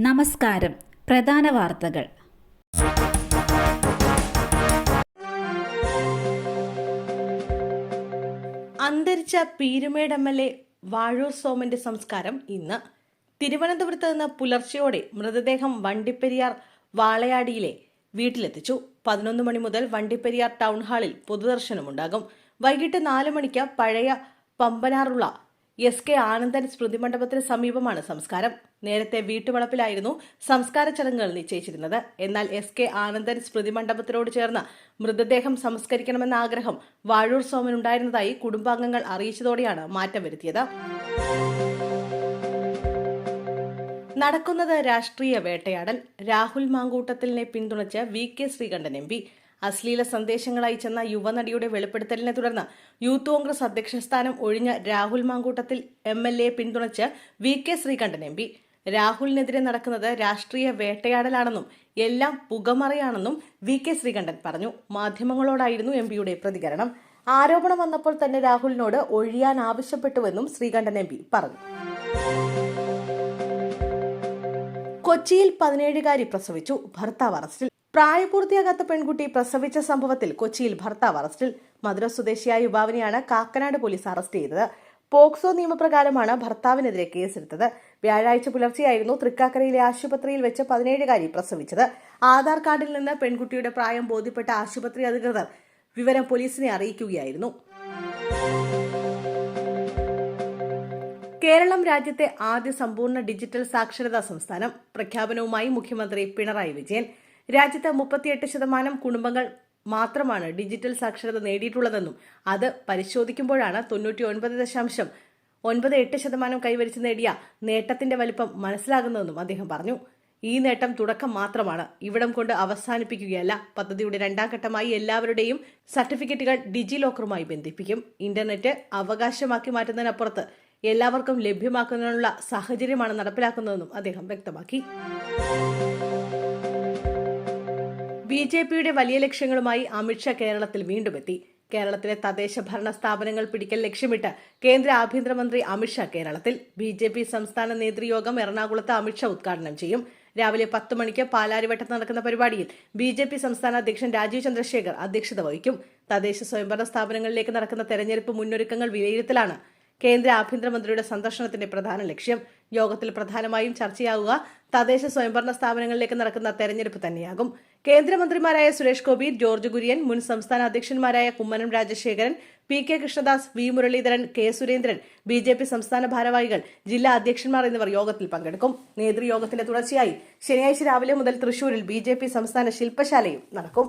നമസ്കാരം. പ്രധാന വാർത്തകൾ. അന്തരിച്ച പീരുമേട് MLA വാഴൂർ സോമന്റെ സംസ്കാരം ഇന്ന്. തിരുവനന്തപുരത്ത് നിന്ന് പുലർച്ചെയോടെ മൃതദേഹം വണ്ടിപ്പെരിയാർ വാളയാടിയിലെ വീട്ടിലെത്തിച്ചു. 11 മണി മുതൽ വണ്ടിപ്പെരിയാർ ടൗൺ ഹാളിൽ പൊതുദർശനമുണ്ടാകും. വൈകിട്ട് 4 മണിക്ക് പഴയ പമ്പനാറുള്ള SK ആനന്ദൻ സ്മൃതി മണ്ഡപത്തിന് സമീപമാണ് സംസ്കാരം. നേരത്തെ വീട്ടുവളപ്പിലായിരുന്നു സംസ്കാര ചടങ്ങുകൾ നിശ്ചയിച്ചിരുന്നത്. എന്നാൽ SK ആനന്ദൻ സ്മൃതി മണ്ഡപത്തിനോട് ചേർന്ന് മൃതദേഹം സംസ്കരിക്കണമെന്ന ആഗ്രഹം വാഴൂർ സോമനുണ്ടായിരുന്നതായി കുടുംബാംഗങ്ങൾ അറിയിച്ചതോടെയാണ് മാറ്റം വരുത്തിയത്. നടക്കുന്നത് രാഷ്ട്രീയ വേട്ടയാടൽ. രാഹുൽ മാങ്കൂട്ടത്തിലിനെ പിന്തുണച്ച് VK ശ്രീകണ്ഠൻ MP. അശ്ലീല സന്ദേശങ്ങൾ അയച്ചെന്ന യുവനടിയുടെ വെളിപ്പെടുത്തലിനെ തുടർന്ന് യൂത്ത് കോൺഗ്രസ് അധ്യക്ഷ സ്ഥാനം ഒഴിഞ്ഞ രാഹുൽ മാങ്കൂട്ടത്തിൽ MLA പിന്തുണച്ച് VK ശ്രീകണ്ഠൻ MP. രാഹുലിനെതിരെ നടക്കുന്നത് രാഷ്ട്രീയ വേട്ടയാടലാണെന്നും എല്ലാം പുകമറയാണെന്നും VK ശ്രീകണ്ഠൻ പറഞ്ഞു. മാധ്യമങ്ങളോടായിരുന്നു MPയുടെ പ്രതികരണം. ആരോപണം വന്നപ്പോൾ തന്നെ രാഹുലിനോട് ഒഴിയാൻ ആവശ്യപ്പെട്ടുവെന്നും ശ്രീകണ്ഠൻ MP പറഞ്ഞു. കൊച്ചിയിൽ 17-കാരി പ്രസവിച്ചു, ഭർത്താവ് അറസ്റ്റിൽ. പ്രായപൂർത്തിയാകാത്ത പെൺകുട്ടി പ്രസവിച്ച സംഭവത്തിൽ കൊച്ചിയിൽ ഭർത്താവ് അറസ്റ്റിൽ. മധുര സ്വദേശിയായ യുവാവിനെയാണ് കാക്കനാട് പോലീസ് അറസ്റ്റ് ചെയ്തത്. പോക്സോ നിയമപ്രകാരമാണ് ഭർത്താവിനെതിരെ കേസെടുത്തത്. വ്യാഴാഴ്ച പുലർച്ചെയായിരുന്നു തൃക്കാക്കരയിലെ ആശുപത്രിയിൽ വെച്ച് 17-കാരി പ്രസവിച്ചത്. ആധാർ കാർഡിൽ നിന്ന് പെൺകുട്ടിയുടെ പ്രായം ബോധ്യപ്പെട്ട ആശുപത്രി അധികൃതർ വിവരം പോലീസിനെ അറിയിക്കുകയായിരുന്നു. കേരളം രാജ്യത്തെ ആദ്യ സമ്പൂർണ്ണ ഡിജിറ്റൽ സാക്ഷരതാ സംസ്ഥാനം. പ്രഖ്യാപനവുമായി മുഖ്യമന്ത്രി പിണറായി വിജയൻ. രാജ്യത്ത് 38% കുടുംബങ്ങൾ മാത്രമാണ് ഡിജിറ്റൽ സാക്ഷരത നേടിയിട്ടുള്ളതെന്നും അത് പരിശോധിക്കുമ്പോഴാണ് 99.98% കൈവരിച്ച് നേടിയ നേട്ടത്തിന്റെ വലിപ്പം മനസ്സിലാകുന്നതെന്നും അദ്ദേഹം പറഞ്ഞു. ഈ നേട്ടം തുടക്കം മാത്രമാണ്, ഇവിടം കൊണ്ട് അവസാനിപ്പിക്കുകയല്ല. പദ്ധതിയുടെ 2ാം ഘട്ടമായി എല്ലാവരുടെയും സർട്ടിഫിക്കറ്റുകൾ ഡിജി ലോക്കറുമായി ബന്ധിപ്പിക്കും. ഇന്റർനെറ്റ് അവകാശമാക്കി മാറ്റുന്നതിനപ്പുറത്ത് എല്ലാവർക്കും ലഭ്യമാക്കുന്നതിനുള്ള സാഹചര്യമാണ് നടപ്പിലാക്കുന്നതെന്നും അദ്ദേഹം വ്യക്തമാക്കി. BJPയുടെ വലിയ ലക്ഷ്യങ്ങളുമായി അമിത്ഷാ കേരളത്തിൽ വീണ്ടും എത്തി. കേരളത്തിലെ തദ്ദേശ ഭരണ സ്ഥാപനങ്ങൾ പിടിക്കൽ ലക്ഷ്യമിട്ട് കേന്ദ്ര ആഭ്യന്തരമന്ത്രി അമിത്ഷാ കേരളത്തിൽ. BJP സംസ്ഥാന നേതൃയോഗം എറണാകുളത്ത് അമിത്ഷാ ഉദ്ഘാടനം ചെയ്യും. രാവിലെ 10 മണിക്ക് പാലാരിവട്ടത്ത് നടക്കുന്ന പരിപാടിയിൽ BJP സംസ്ഥാന അധ്യക്ഷൻ രാജീവ് ചന്ദ്രശേഖർ അധ്യക്ഷത വഹിക്കും. തദ്ദേശ സ്വയംഭരണ സ്ഥാപനങ്ങളിലേക്ക് നടക്കുന്ന തെരഞ്ഞെടുപ്പ് മുന്നൊരുക്കങ്ങൾ വിലയിരുത്തലാണ് കേന്ദ്ര ആഭ്യന്തരമന്ത്രിയുടെ സന്ദർശനത്തിന്റെ പ്രധാന ലക്ഷ്യം. യോഗത്തിൽ പ്രധാനമായും ചർച്ചയാവുക തദ്ദേശ സ്വയംഭരണ സ്ഥാപനങ്ങളിലേക്ക് നടക്കുന്ന തെരഞ്ഞെടുപ്പ് തന്നെയാകും. കേന്ദ്രമന്ത്രിമാരായ സുരേഷ് ഗോപി, ജോർജ് കുര്യൻ, മുൻ സംസ്ഥാന അധ്യക്ഷന്മാരായ Kummanam Rajasekharan, PK Krishnadas, V Muraleedharan, K Surendran, BJP സംസ്ഥാന ഭാരവാഹികൾ, ജില്ലാ അധ്യക്ഷന്മാർ എന്നിവർ യോഗത്തിൽ പങ്കെടുക്കും. നേതൃയോഗത്തിന്റെ തുടർച്ചയായി ശനിയാഴ്ച രാവിലെ മുതൽ തൃശൂരിൽ BJP സംസ്ഥാന ശില്പശാലയും നടക്കും.